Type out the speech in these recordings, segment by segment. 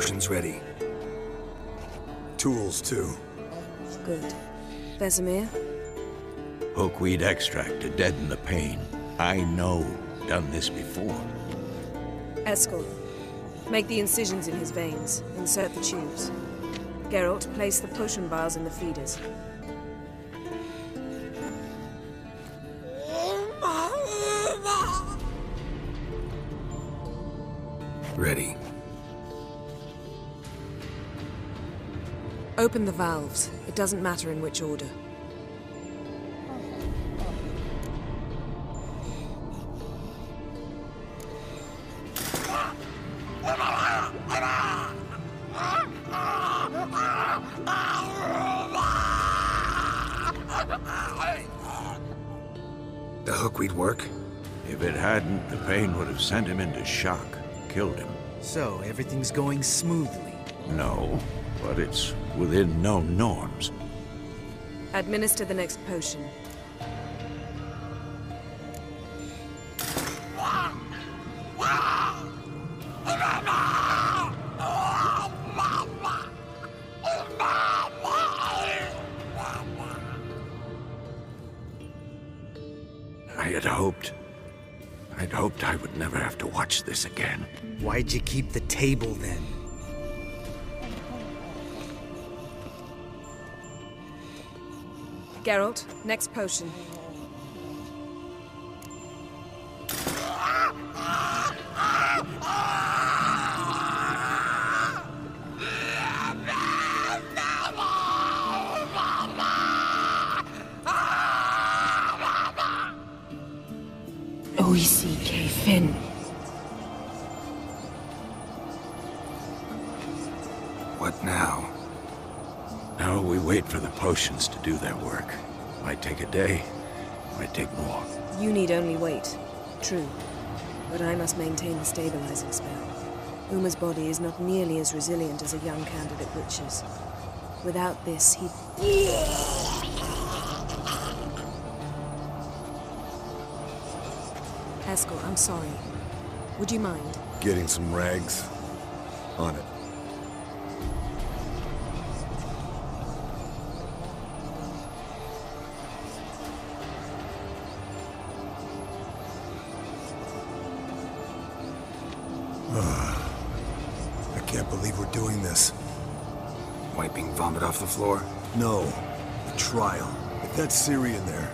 potions ready. Tools, too. Good. Vesemir? Hookweed extract to deaden the pain. I know. Done this before. Eskel, make the incisions in his veins. Insert the tubes. Geralt, place the potion vials in the feeders. Ready. Open the valves. It doesn't matter in which order. The hookweed work? If it hadn't, the pain would have sent him into shock. Killed him. So, everything's going smoothly? No, but it's within known norms. Administer the next potion. I'd hoped I would never have to watch this again. Why'd you keep the table then? Geralt, next potion. O-E-C-K, Finn. What now? Now we wait for the potions to do their work. Might take a day, might take more. You need only wait. True. But I must maintain the stabilizing spell. Uma's body is not nearly as resilient as a young candidate witch's. Without this, he'd... Eskel, I'm sorry. Would you mind? Getting some rags. On it. I can't believe we're doing this. Wiping vomit off the floor? No. The trial. If that's Syrian there,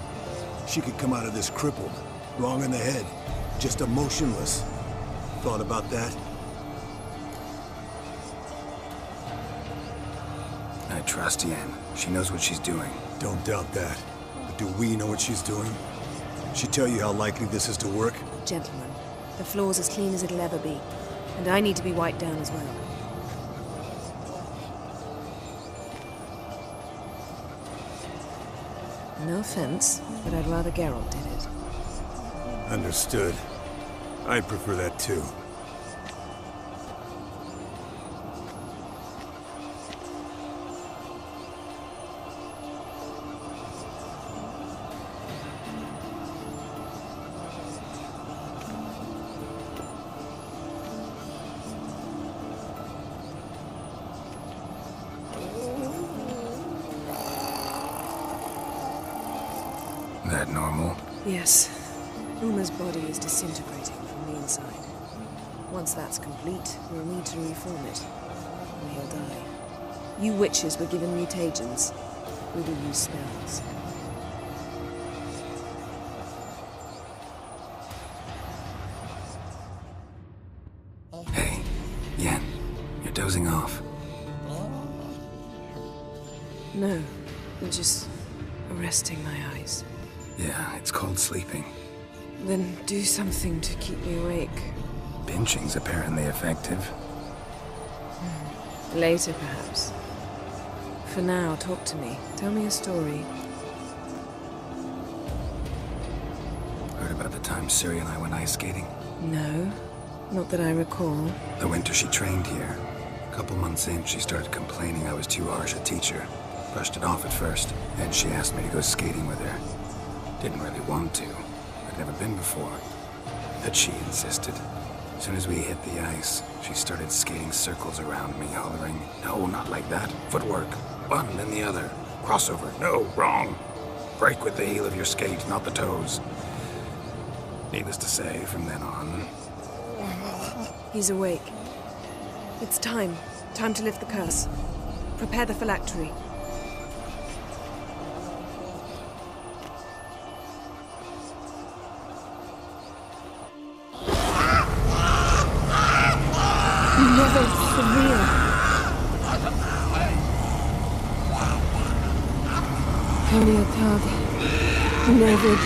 she could come out of this crippled. Wrong in the head. Just emotionless. Thought about that? I trust Yen. She knows what she's doing. Don't doubt that. But do we know what she's doing? She tell you how likely this is to work? Gentlemen, the floor's as clean as it'll ever be. And I need to be wiped down as well. No offense, but I'd rather Geralt did it. Understood. I'd prefer that too. That normal? Yes. Uma's body is disintegrating from the inside. Once that's complete, we'll need to reform it. Or he'll die. You witches were given mutagens. We will use spells. Hey, Yen, you're dozing off. No, I'm just resting my eyes. Yeah, it's called sleeping. Then do something to keep me awake. Pinching's apparently effective. Later, perhaps. For now, talk to me. Tell me a story. Heard about the time Ciri and I went ice skating? No, not that I recall. The winter she trained here. A couple months in, she started complaining I was too harsh a teacher. Brushed it off at first, then she asked me to go skating with her. Didn't really want to. I'd never been before. But she insisted. As soon as we hit the ice, she started skating circles around me, hollering, "No, not like that. Footwork. One, then the other. Crossover. No, wrong. Break with the heel of your skate, not the toes." Needless to say, from then on... He's awake. It's time. Time to lift the curse. Prepare the phylactery. Never severe. Heliotag. Nevid.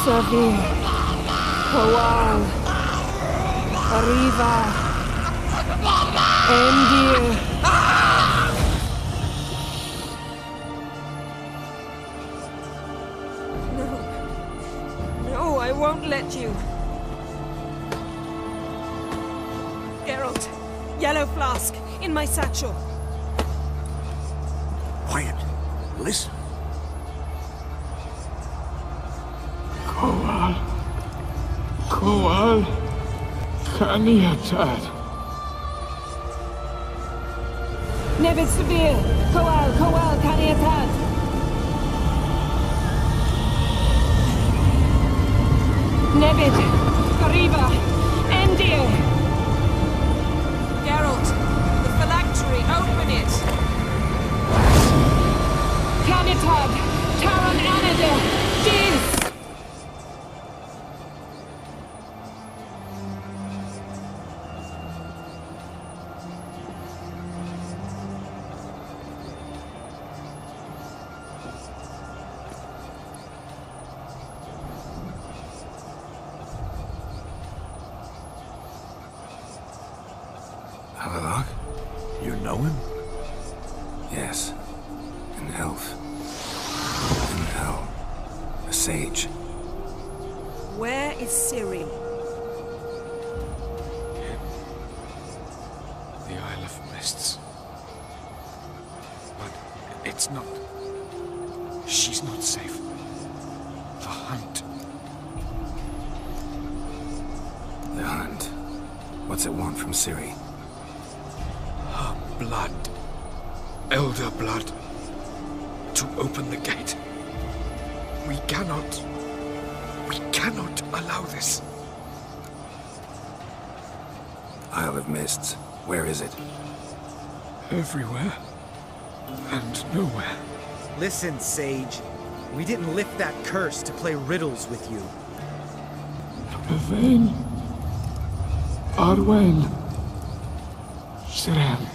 Savir. Kowal. Arriva. Endir. No. No, I won't let you. Geralt, yellow flask, in my satchel. Quiet. Listen. Kowal. Kaniatad. Nevid Severe. Kowal, Kaniatad. Nevid. Arriva. Endir. Geralt, the phylactery, open it! Canitad, Taran Anada, Diz! Avallac'h? You know him? Yes. An elf. In hell. A sage. Where is Ciri? The Isle of Mists. But it's not... She's not safe. The hunt. The hunt. What's it want from Ciri? Blood. Elder blood. To open the gate. We cannot allow this. Isle of Mists. Where is it? Everywhere. And nowhere. Listen, Sage. We didn't lift that curse to play riddles with you. Yvain. Arwen. Sirem.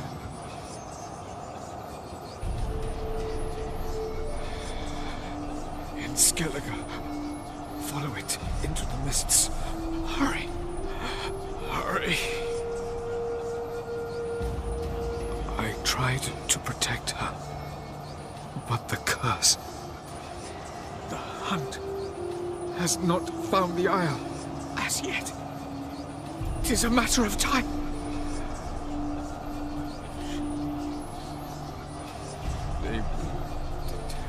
In Skellige. Follow it into the mists. Hurry. Hurry. I tried to protect her. But the curse... The hunt has not found the Isle as yet. It is a matter of time. They will detect her.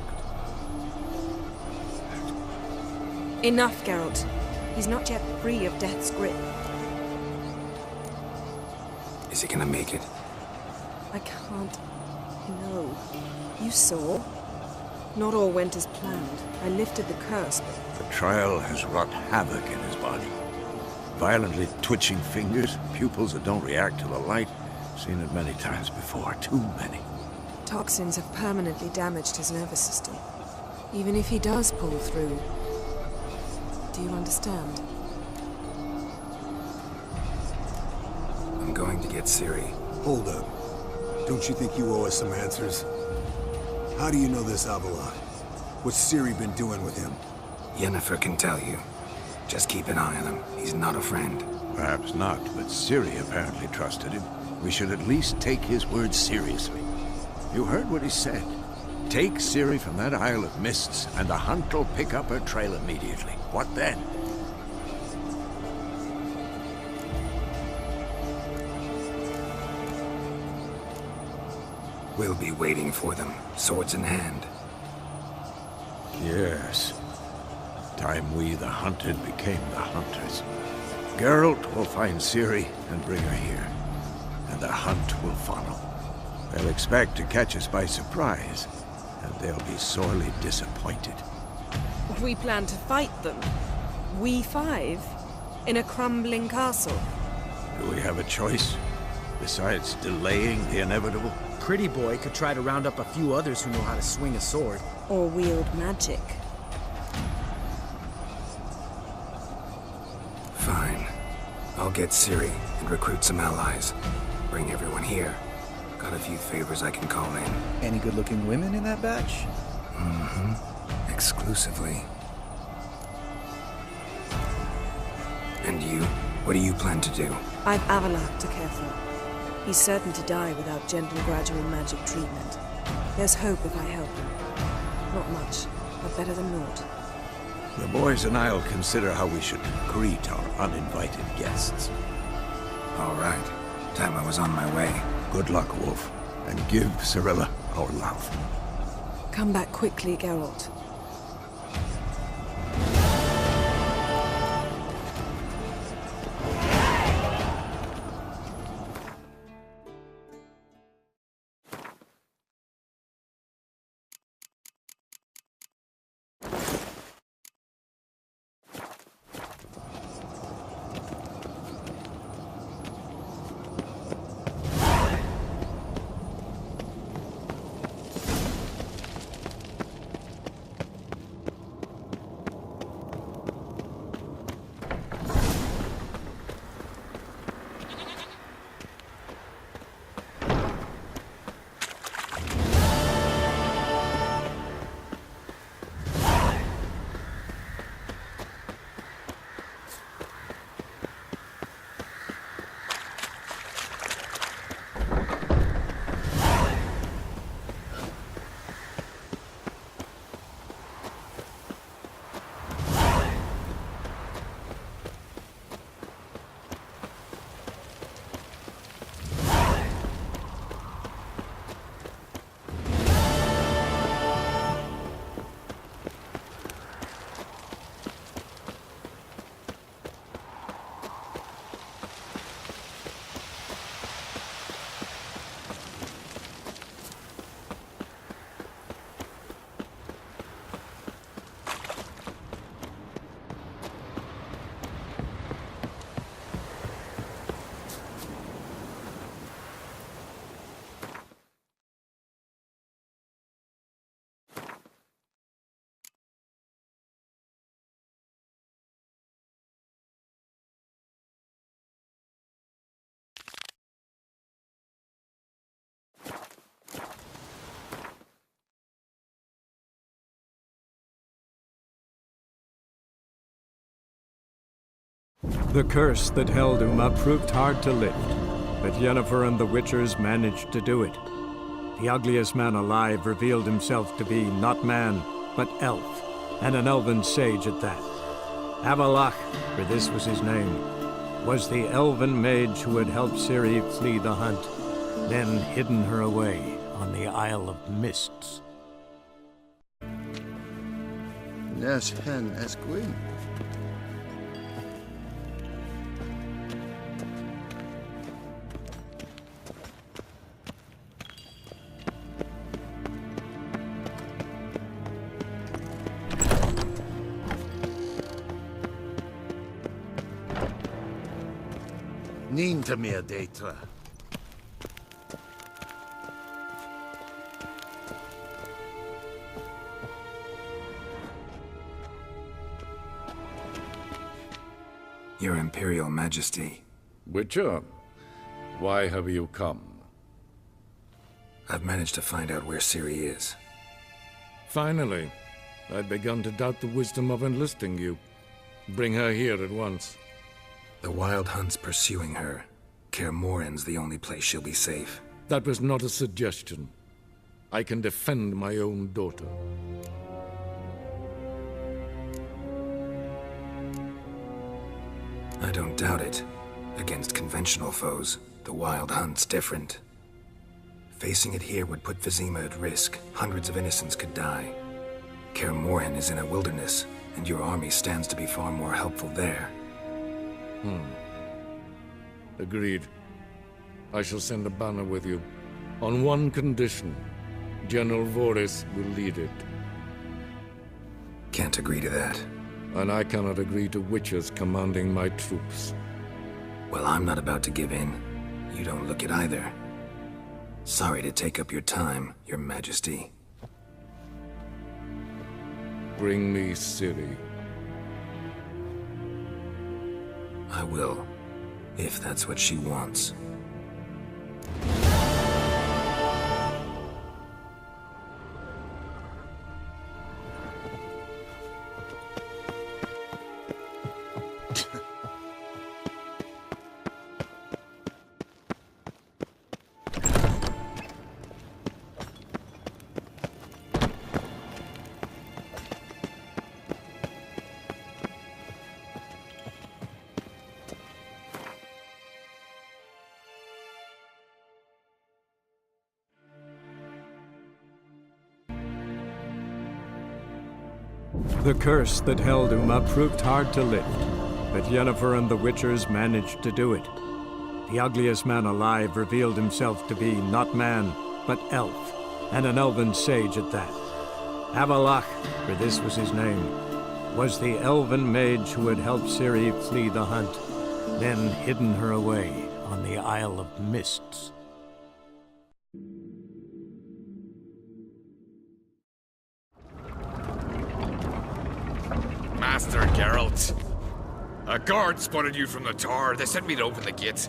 Enough, Geralt. He's not yet free of death's grip. Is he gonna make it? I can't... No. You saw? Not all went as planned. I lifted the curse, but... The trial has wrought havoc in his body. Violently twitching fingers, pupils that don't react to the light. Seen it many times before, too many. Toxins have permanently damaged his nervous system. Even if he does pull through... Do you understand? I'm going to get Ciri. Hold up. Don't you think you owe us some answers? How do you know this Avallac'h? What's Ciri been doing with him? Yennefer can tell you. Just keep an eye on him. He's not a friend. Perhaps not, but Ciri apparently trusted him. We should at least take his words seriously. You heard what he said. Take Ciri from that Isle of Mists, and the hunt will pick up her trail immediately. What then? We'll be waiting for them, swords in hand. Yes. Time we, the hunted, became the hunters. Geralt will find Ciri and bring her here, and the hunt will follow. They'll expect to catch us by surprise, and they'll be sorely disappointed. We plan to fight them. We five? In a crumbling castle? Do we have a choice, besides delaying the inevitable? Pretty Boy could try to round up a few others who know how to swing a sword. Or wield magic. Fine. I'll get Ciri and recruit some allies. Bring everyone here. Got a few favors I can call in. Any good-looking women in that batch? Mm-hmm. Exclusively. And you? What do you plan to do? I've Avallac'h to care for. He's certain to die without gentle, gradual magic treatment. There's hope if I help him. Not much, but better than naught. The boys and I'll consider how we should greet our uninvited guests. All right. Time I was on my way. Good luck, Wolf, and give Cirilla our love. Come back quickly, Geralt. The curse that held Uma proved hard to lift, but Yennefer and the Witchers managed to do it. The ugliest man alive revealed himself to be not man, but elf, and an elven sage at that. Avallac'h, for this was his name, was the elven mage who had helped Ciri flee the hunt, then hidden her away on the Isle of Mists. Nes hen es gwyn. Nín to me a data. Your Imperial Majesty. Witcher, why have you come? I've managed to find out where Ciri is. Finally. I'd begun to doubt the wisdom of enlisting you. Bring her here at once. The Wild Hunt's pursuing her. Kaer Morhen's the only place she'll be safe. That was not a suggestion. I can defend my own daughter. I don't doubt it. Against conventional foes, the Wild Hunt's different. Facing it here would put Vizima at risk. Hundreds of innocents could die. Kaer Morhen is in a wilderness, and your army stands to be far more helpful there. Agreed. I shall send a banner with you. On one condition. General Voris will lead it. Can't agree to that. And I cannot agree to witches commanding my troops. Well, I'm not about to give in. You don't look it either. Sorry to take up your time, Your Majesty. Bring me Ciri. I will, if that's what she wants. The curse that held Uma proved hard to lift, but Yennefer and the Witchers managed to do it. The ugliest man alive revealed himself to be not man, but elf, and an elven sage at that. Avallac'h, for this was his name, was the elven mage who had helped Ciri flee the hunt, then hidden her away on the Isle of Mists. Master Geralt. A guard spotted you from the tower. They sent me to open the gate.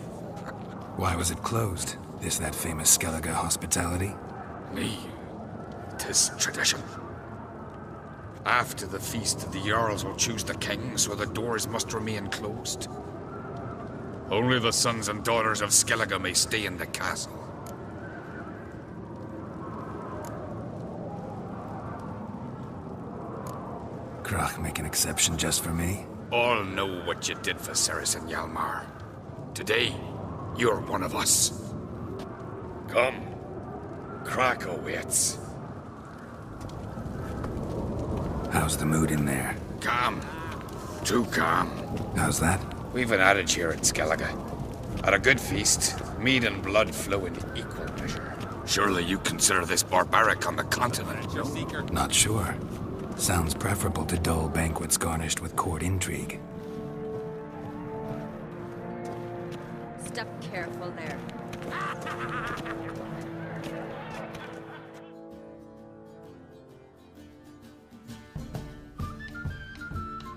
Why was it closed? Is that famous Skellige hospitality? Me. 'Tis tradition. After the feast, the Jarls will choose the king, so the doors must remain closed. Only the sons and daughters of Skellige may stay in the castle. Krach make an exception just for me? All know what you did for Ceres and Hjalmar. Today, you're one of us. Come. Krach awaits. How's the mood in there? Calm. Too calm. How's that? We've an adage here at Skellige. At a good feast, mead and blood flow in equal measure. Surely you consider this barbaric on the continent, no? Not sure. Sounds preferable to dull banquets garnished with court intrigue. Step careful there.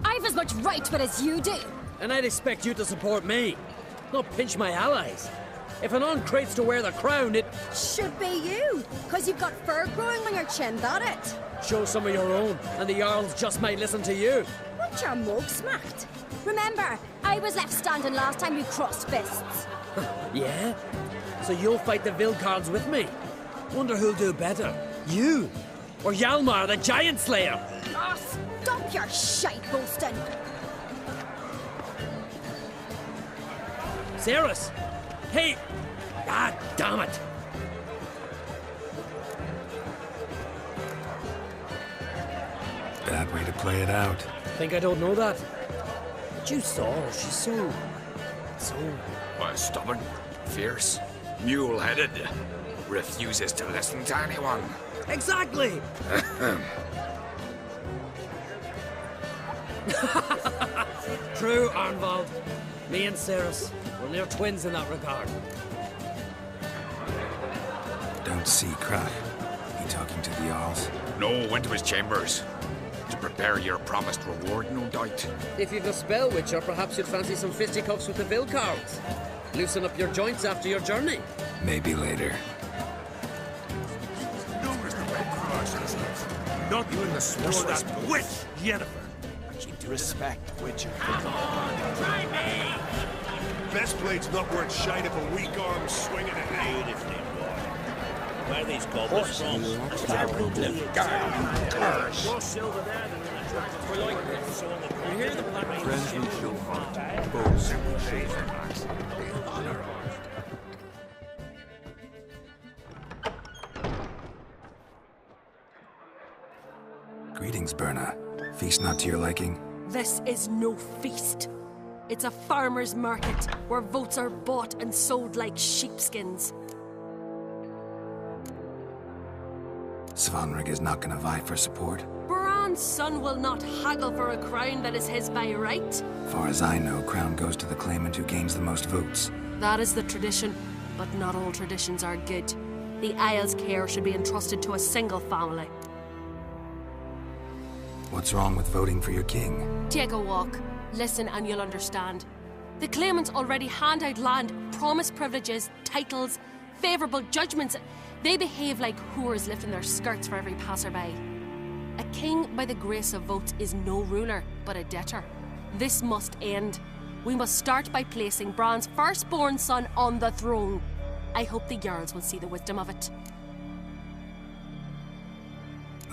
I've as much right to it as you do. And I'd expect you to support me, not pinch my allies. If an uncrate's to wear the crown, it should be you, because you've got fur growing on your chin, that it? Show some of your own, and the Jarls just might listen to you. Want your mug smacked? Remember, I was left standing last time we crossed fists. Yeah? So you'll fight the Vilcards with me? Wonder who'll do better, you or Hjalmar, the Giant Slayer? Oh, stop your shite boasting! Ceres! Hey! Ah, damn it! Bad way to play it out. Think I don't know that? But you saw her, she's so... Stubborn, fierce, mule-headed, refuses to listen to anyone. Exactly! True, Arnvald. Me and Ceres, we're near twins in that regard. Don't see Krach. He talking to the Jarls? No, went to his chambers. To prepare your promised reward, no doubt. If you've a spell, Witcher, perhaps you'd fancy some fisticuffs with the Vilcards. Loosen up your joints after your journey. Maybe later. Not even the sworeless witch, Yennefer. Respect, Witcher. Come on, try me! Best blade's not worth shine if a weak arm swinging a hand. Where are these goblins from? Nilfgaard. Curse. We're like this. We hear the Greetings, Berna. Feast not to your liking? This is no feast. It's a farmer's market where votes are bought and sold like sheepskins. Svanrig is not gonna vie for support. Bran's son will not haggle for a crown that is his by right. Far as I know, crown goes to the claimant who gains the most votes. That is the tradition, but not all traditions are good. The Isle's care should be entrusted to a single family. What's wrong with voting for your king? Take a walk. Listen and you'll understand. The claimants already hand out land, promise privileges, titles, favourable judgments. They behave like whores lifting their skirts for every passerby. A king by the grace of votes is no ruler, but a debtor. This must end. We must start by placing Bran's firstborn son on the throne. I hope the Jarls will see the wisdom of it.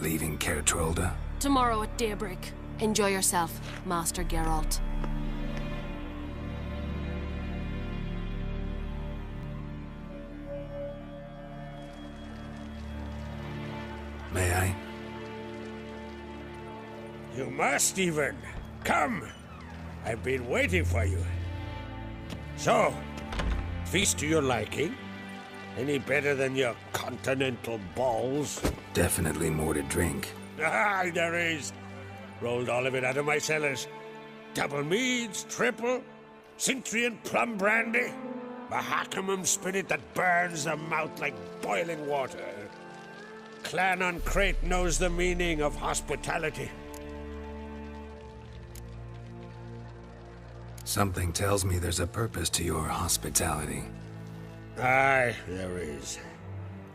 Leaving Caer Trolda? Tomorrow at daybreak. Enjoy yourself, Master Geralt. May I? You must even. Come! I've been waiting for you. So, feast to your liking? Any better than your continental balls? Definitely more to drink. Ah, there is. Rolled all of it out of my cellars. Double meads, triple, Cintrian plum brandy, Mahakimum spirit that burns the mouth like boiling water. Clan on Crate knows the meaning of hospitality. Something tells me there's a purpose to your hospitality. Aye, there is.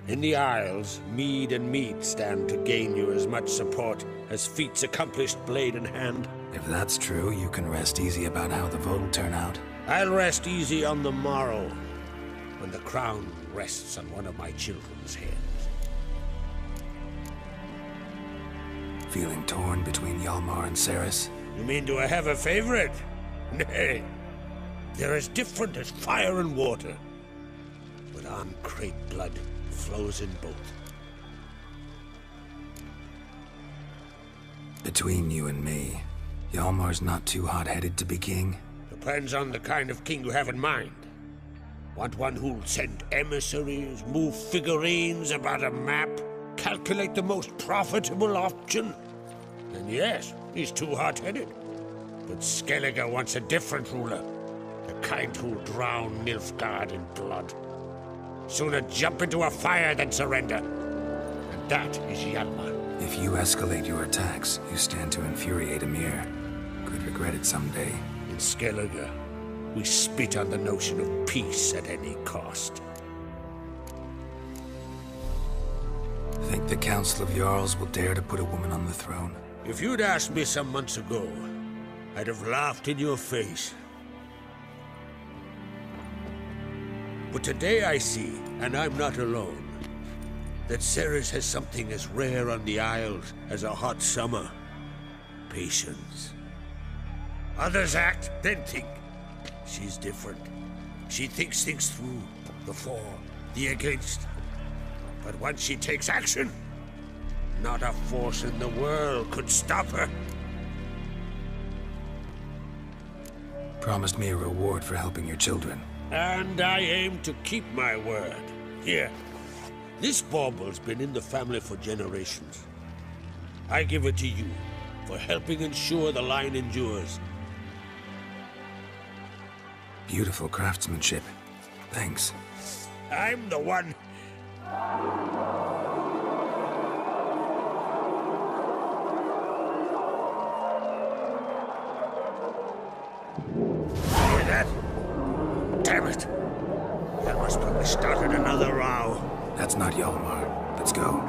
In the Isles, mead and meat stand to gain you as much support as feats accomplished blade in hand. If that's true, you can rest easy about how the vote will turn out. I'll rest easy on the morrow, when the crown rests on one of my children's heads. Feeling torn between Hjalmar and Cerys? You mean do I have a favorite? Nay. They're as different as fire and water. But on Crate blood flows in both. Between you and me, Hjalmar's not too hot-headed to be king? Depends on the kind of king you have in mind. Want one who'll send emissaries, move figurines about a map, calculate the most profitable option? Then yes, he's too hot-headed. But Skellige wants a different ruler. The kind who'll drown Nilfgaard in blood. Sooner jump into a fire than surrender. And that is Hjalmar. If you escalate your attacks, you stand to infuriate Emir. Could regret it someday. In Skellige, we spit on the notion of peace at any cost. Think the Council of Jarls will dare to put a woman on the throne? If you'd asked me some months ago, I'd have laughed in your face. But today I see, and I'm not alone, that Cerys has something as rare on the Isles as a hot summer. Patience. Others act, then think. She's different. She thinks things through, the for, the against. But once she takes action, not a force in the world could stop her. Promised me a reward for helping your children. And I aim to keep my word. Here, this bauble's been in the family for generations. I give it to you for helping ensure the line endures. Beautiful craftsmanship. Thanks. I'm the one. Hear that? Damn it! That must probably started another row. That's not Hjalmar. Let's go.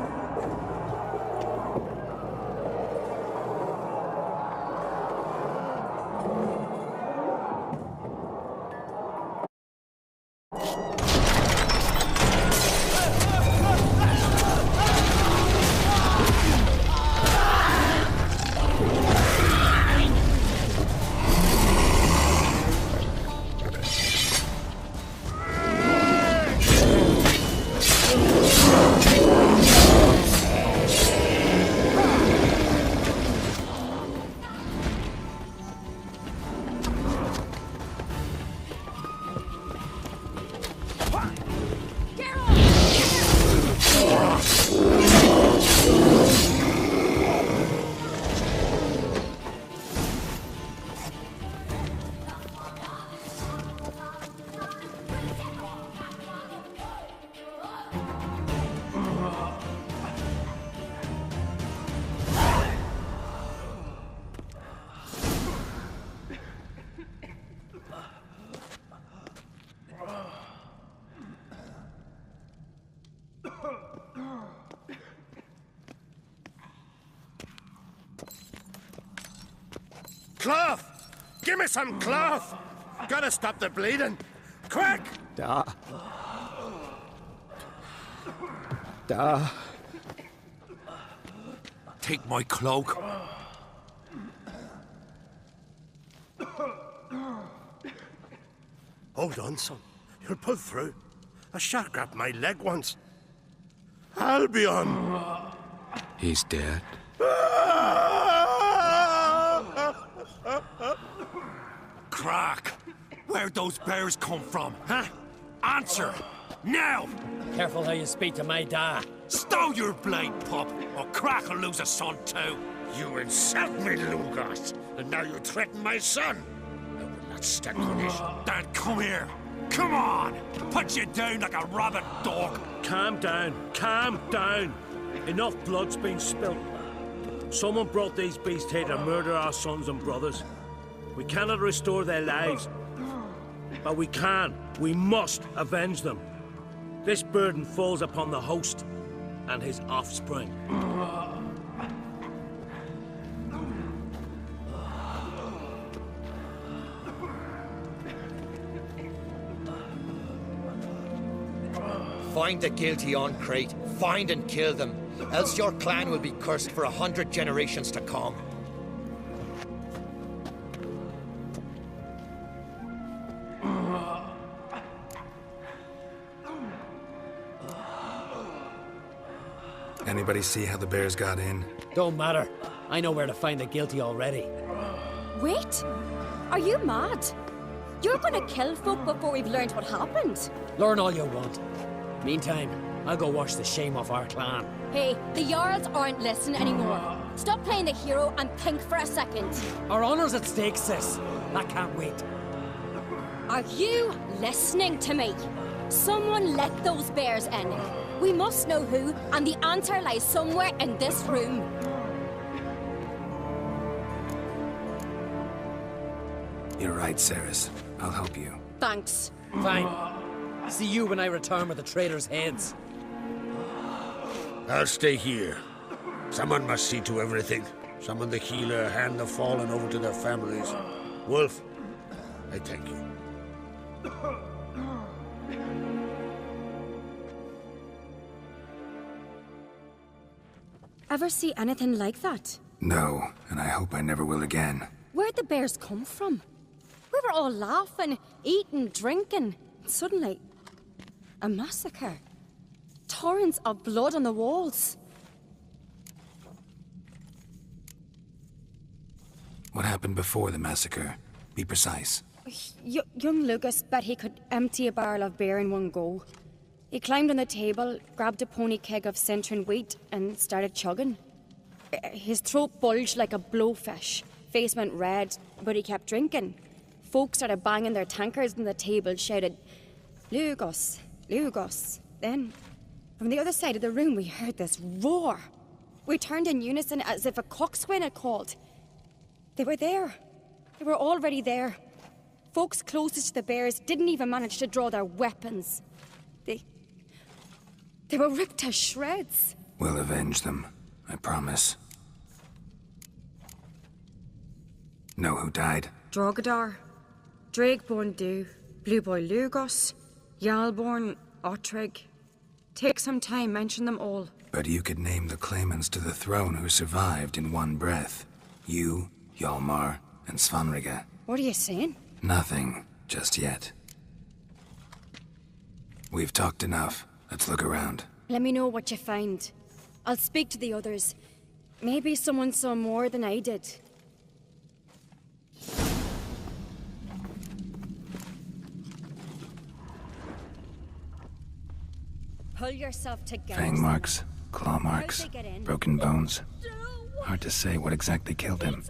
Cloth! Give me some cloth! Gotta stop the bleeding! Quick! Da. Take my cloak. Hold on, son. You'll pull through. A shark grabbed my leg once. Albion! He's dead. Crack! Where'd those bears come from, huh? Answer! Now! Careful how you speak to my dad. Stow your blade, pup, or Crack will lose a son too. You insult me, Nilfgaard, and now you threaten my son. I will not stand for this. Dad, come here. Come on! Put you down like a rabid dog. Calm down. Calm down. Enough blood's been spilt. Someone brought these beasts here to murder our sons and brothers. We cannot restore their lives. But we can. We must avenge them. This burden falls upon the host and his offspring. Find the guilty on Crate. Find and kill them. Else your clan will be cursed for 100 generations to come. Anybody see how the bears got in? Don't matter. I know where to find the guilty already. Wait! Are you mad? You're gonna kill folk before we've learned what happened. Learn all you want. Meantime, I'll go wash the shame off our clan. Hey, the Jarls aren't listening anymore. Stop playing the hero and think for a second. Our honor's at stake, sis. I can't wait. Are you listening to me? Someone let those bears in. We must know who, and the answer lies somewhere in this room. You're right, Ceres. I'll help you. Thanks. Fine. See you when I return with the traitors' heads. I'll stay here. Someone must see to everything. Summon the healer, hand the fallen over to their families. Wolf, I thank you. Ever see anything like that? No, and I hope I never will again. Where'd the bears come from? We were all laughing, eating, drinking. Suddenly, a massacre. Torrents of blood on the walls. What happened before the massacre? Be precise. Young Lucas bet he could empty a barrel of beer in one go. He climbed on the table, grabbed a pony keg of Centron wheat, and started chugging. His throat bulged like a blowfish. Face went red, but he kept drinking. Folks started banging their tankards on the table, shouted, "Lugos, Lugos." Then, from the other side of the room, we heard this roar. We turned in unison as if a coxswain had called. They were there. They were already there. Folks closest to the bears didn't even manage to draw their weapons. They were ripped to shreds. We'll avenge them, I promise. Know who died? Drogadar, Drakeborn Du, Blue Boy Lugos, Yalborn, Ottrig. Take some time, mention them all. But you could name the claimants to the throne who survived in one breath. You, Hjalmar, and Svanrige. What are you saying? Nothing, just yet. We've talked enough. Let's look around. Let me know what you find. I'll speak to the others. Maybe someone saw more than I did. Pull yourself together. Fang marks, claw marks, broken bones. Hard to say what exactly killed him.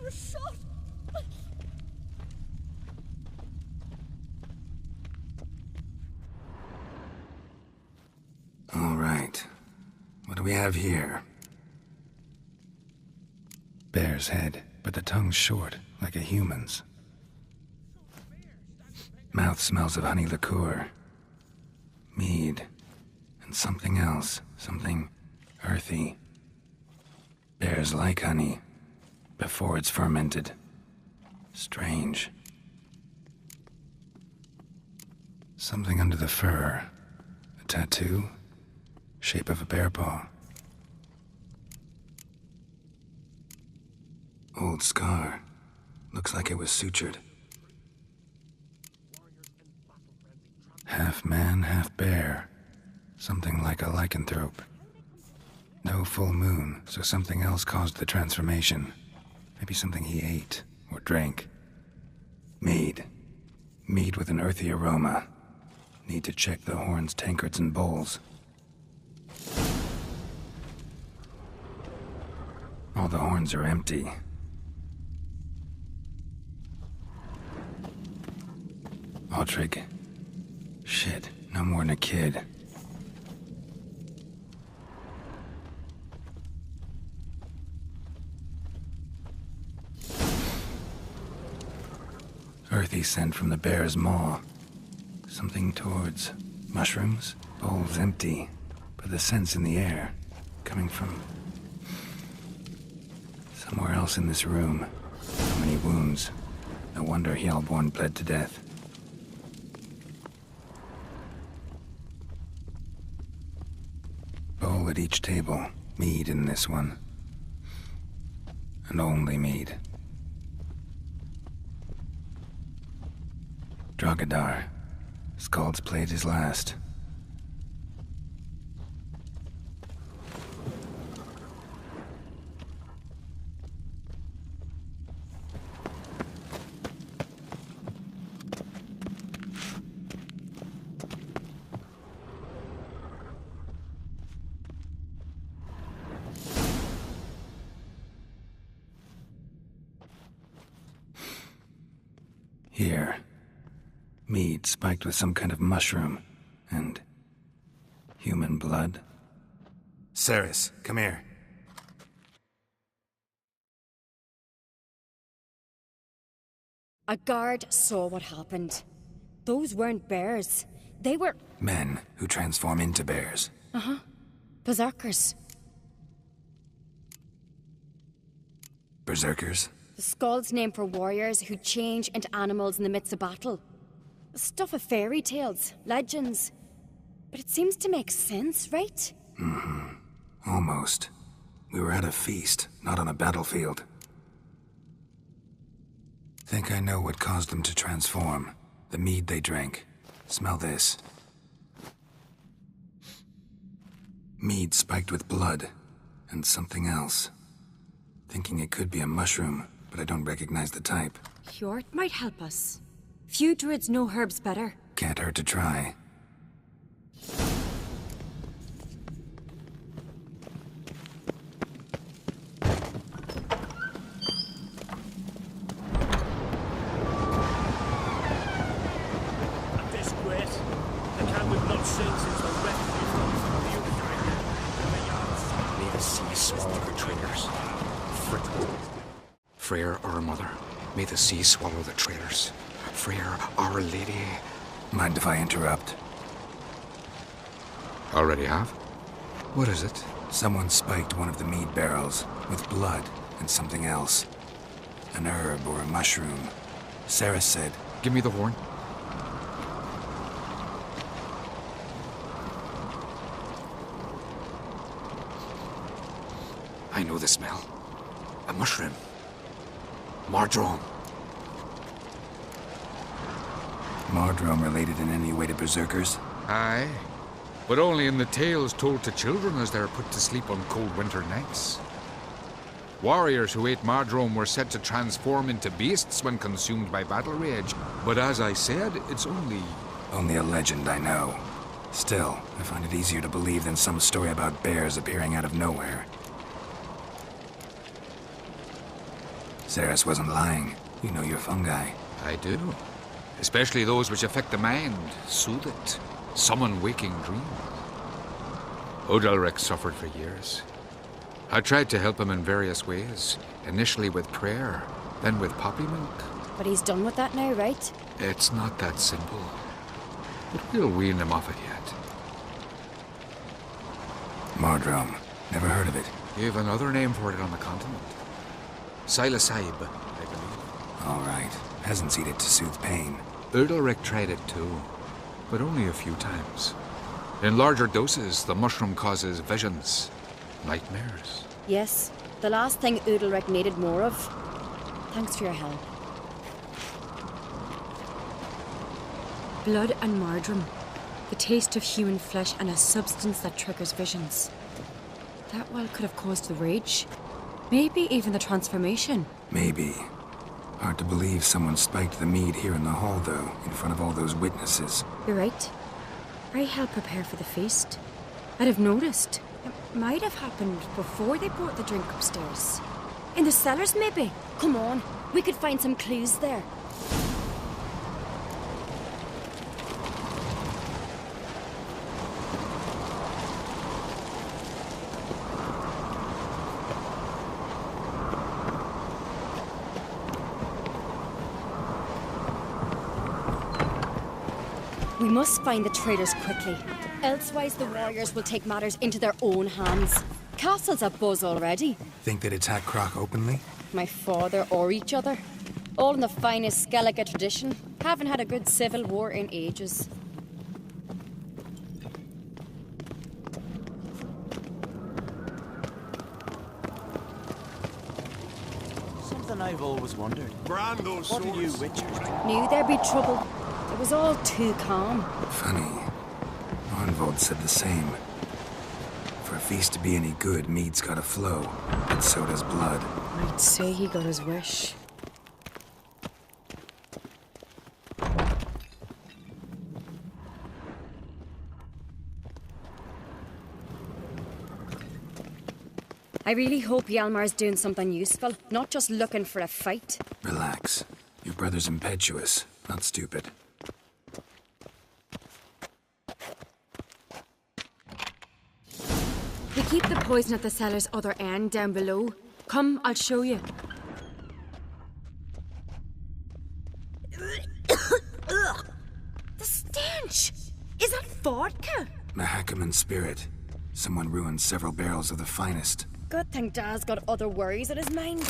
All right. What do we have here? Bear's head, but the tongue's short, like a human's. Mouth smells of honey liqueur. Mead. And something else. Something earthy. Bears like honey, before it's fermented. Strange. Something under the fur. A tattoo? Shape of a bear paw. Old scar. Looks like it was sutured. Half man, half bear. Something like a lycanthrope. No full moon, so something else caused the transformation. Maybe something he ate or drank. Mead. Mead with an earthy aroma. Need to check the horns, tankards, and bowls. All the horns are empty. Autrig. Shit, no more than a kid. Earthy scent from the bear's maw. Something towards mushrooms. Bowls empty, but the scent's in the air. Coming from somewhere else in this room. So many wounds. No wonder Hjalborn bled to death. Bowl at each table. Mead in this one. And only mead. Drogadar. Skald's played his last. Here. Mead spiked with some kind of mushroom. And human blood. Ceres, come here. A guard saw what happened. Those weren't bears. They were... Men who transform into bears. Uh-huh. Berserkers. Berserkers? The Skald's name for warriors who change into animals in the midst of battle. Stuff of fairy tales, legends. But it seems to make sense, right? Mm-hmm. Almost. We were at a feast, not on a battlefield. Think I know what caused them to transform. The mead they drank. Smell this. Mead spiked with blood. And something else. Thinking it could be a mushroom, but I don't recognize the type. Hjort might help us. Few druids know herbs better. Can't hurt to try. A disgrace. The can we've not seen since the refuge from the Ukraine. May the sea swallow the traitors. Freyr, our mother. May the sea swallow the traitors. Freyr, our lady. Mind if I interrupt? Already have? What is it? Someone spiked one of the mead barrels with blood and something else. An herb or a mushroom. Sarah said... Give me the horn. I know the smell. A mushroom. Mardrome. Mardrome related in any way to berserkers? Aye. But only in the tales told to children as they're put to sleep on cold winter nights. Warriors who ate Mardrome were said to transform into beasts when consumed by battle rage. But as I said, it's only... Only a legend, I know. Still, I find it easier to believe than some story about bears appearing out of nowhere. Ceres wasn't lying. You know your fungi. I do. Especially those which affect the mind, soothe it, summon waking dreams. Odalric suffered for years. I tried to help him in various ways, initially with prayer, then with poppy milk. But he's done with that now, right? It's not that simple. But we'll wean him off it yet. Mardrome. Never heard of it. You have another name for it on the continent. Silasib, I believe. All right. Hasn't seen it to soothe pain. Udalric tried it too, but only a few times. In larger doses, the mushroom causes visions, nightmares. Yes, the last thing Udalric needed more of. Thanks for your help. Blood and marjoram. The taste of human flesh and a substance that triggers visions. That well could have caused the rage. Maybe even the transformation. Maybe. Hard to believe someone spiked the mead here in the hall, though, in front of all those witnesses. You're right. I helped prepare for the feast. I'd have noticed. It might have happened before they brought the drink upstairs. In the cellars, maybe? Come on, we could find some clues there. We must find the traitors quickly. Elsewise, the warriors will take matters into their own hands. Castle's abuzz already. Think they'd attack Croc openly? My father or each other. All in the finest Skellige tradition. Haven't had a good civil war in ages. Something I've always wondered. Brand those what swords. Are you witchers? Knew there'd be trouble. It was all too calm. Funny. Arnvold said the same. For a feast to be any good, mead's gotta flow. And so does blood. I'd say he got his wish. I really hope Hjalmar's doing something useful, not just looking for a fight. Relax. Your brother's impetuous, not stupid. We keep the poison at the cellar's other end, down below. Come, I'll show you. The stench! Is that vodka? Mahakaman spirit. Someone ruined several barrels of the finest. Good thing Dad's got other worries on his mind.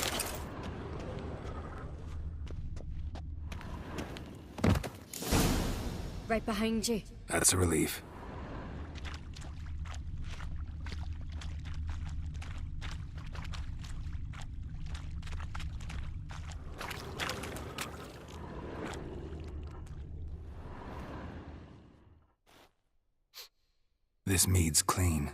Right behind you. That's a relief. This mead's clean.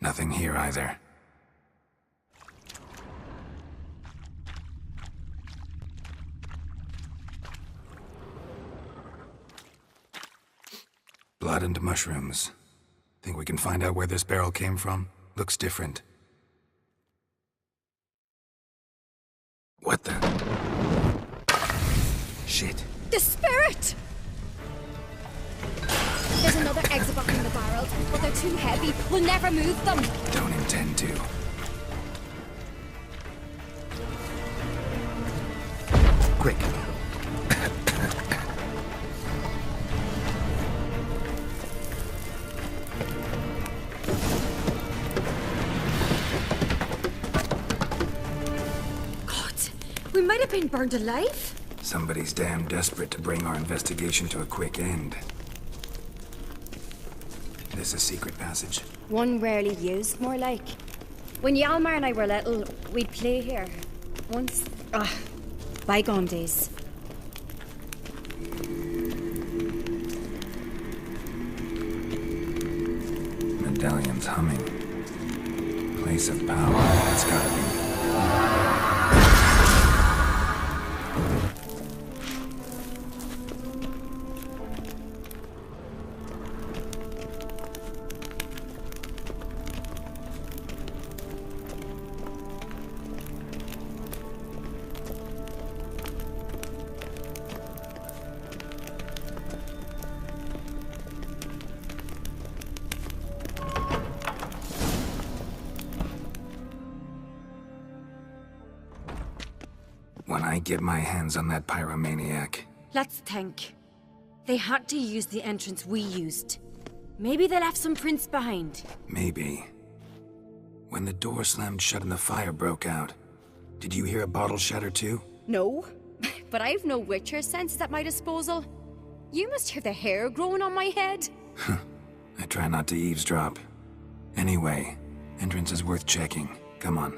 Nothing here either. Blood and mushrooms. Think we can find out where this barrel came from? Looks different. What the? Shit. The spirit! There's another exit in the barrels, but they're too heavy. We'll never move them. Don't intend to. Quick. We might have been burned alive. Somebody's damn desperate to bring our investigation to a quick end. This a secret passage? One rarely used, more like. When Hjalmar and I were little, we'd play here. Once. Bygone days. Medallion's humming. Place of power. It's gotta be. When I get my hands on that pyromaniac. Let's think. They had to use the entrance we used. Maybe they left some prints behind. Maybe. When the door slammed shut and the fire broke out, did you hear a bottle shatter too? No, but I've no Witcher senses at my disposal. You must hear the hair growing on my head. I try not to eavesdrop. Anyway, entrance is worth checking. Come on.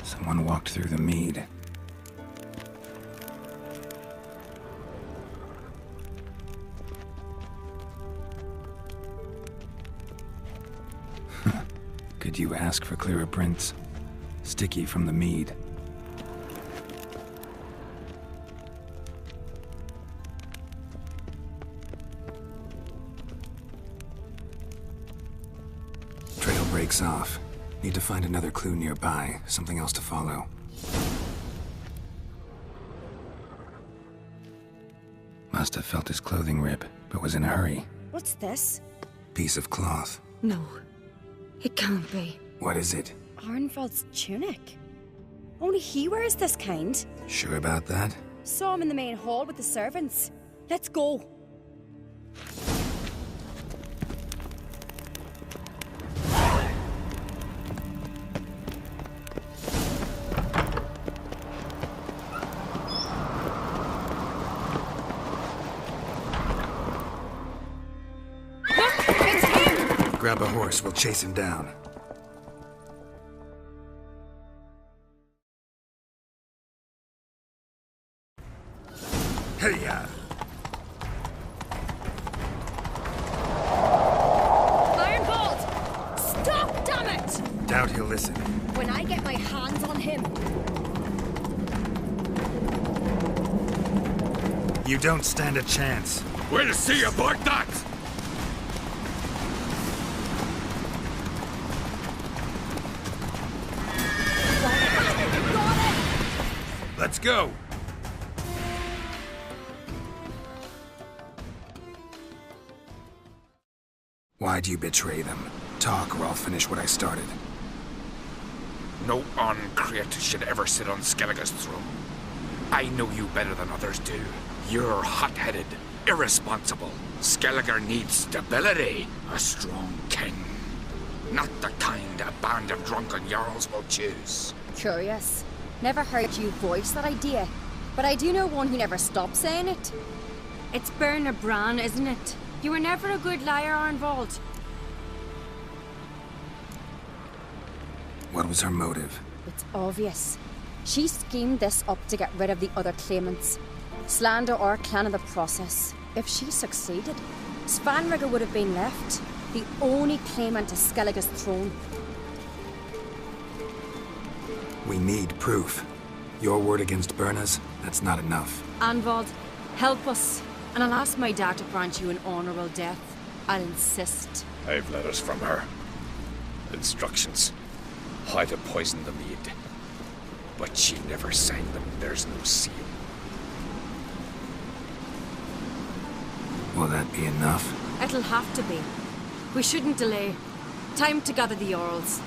Someone walked through the mead. Could you ask for clearer prints? Sticky from the mead. Trail breaks off. Need to find another clue nearby, something else to follow. Must have felt his clothing rip, but was in a hurry. What's this? Piece of cloth. No, it can't be. What is it? Arnvald's tunic. Only he wears this kind. Sure about that? Saw him in the main hall with the servants. Let's go. Grab a horse, we'll chase him down. Hey-ya! Ironbolt! Stop, damn it! Doubt he'll listen. When I get my hands on him... You don't stand a chance. We'll see about that! Let's go! Why'd you betray them? Talk or I'll finish what I started. No uncreate should ever sit on Skellige's throne. I know you better than others do. You're hot-headed, irresponsible. Skellige needs stability, a strong king. Not the kind a band of drunken jarls will choose. Curious. Never heard you voice that idea, but I do know one who never stopped saying it. It's Berna Bran, isn't it? You were never a good liar, Arnvald. What was her motive? It's obvious. She schemed this up to get rid of the other claimants. Slander our clan in the process. If she succeeded, Svanrigger would have been left, the only claimant to Skellige's throne. We need proof. Your word against Berna's, that's not enough. Arnvald, help us, and I'll ask my dad to grant you an honorable death. I'll insist. I've letters from her. Instructions. How to poison the mead. But she never signed them. There's no seal. Will that be enough? It'll have to be. We shouldn't delay. Time to gather the Earls.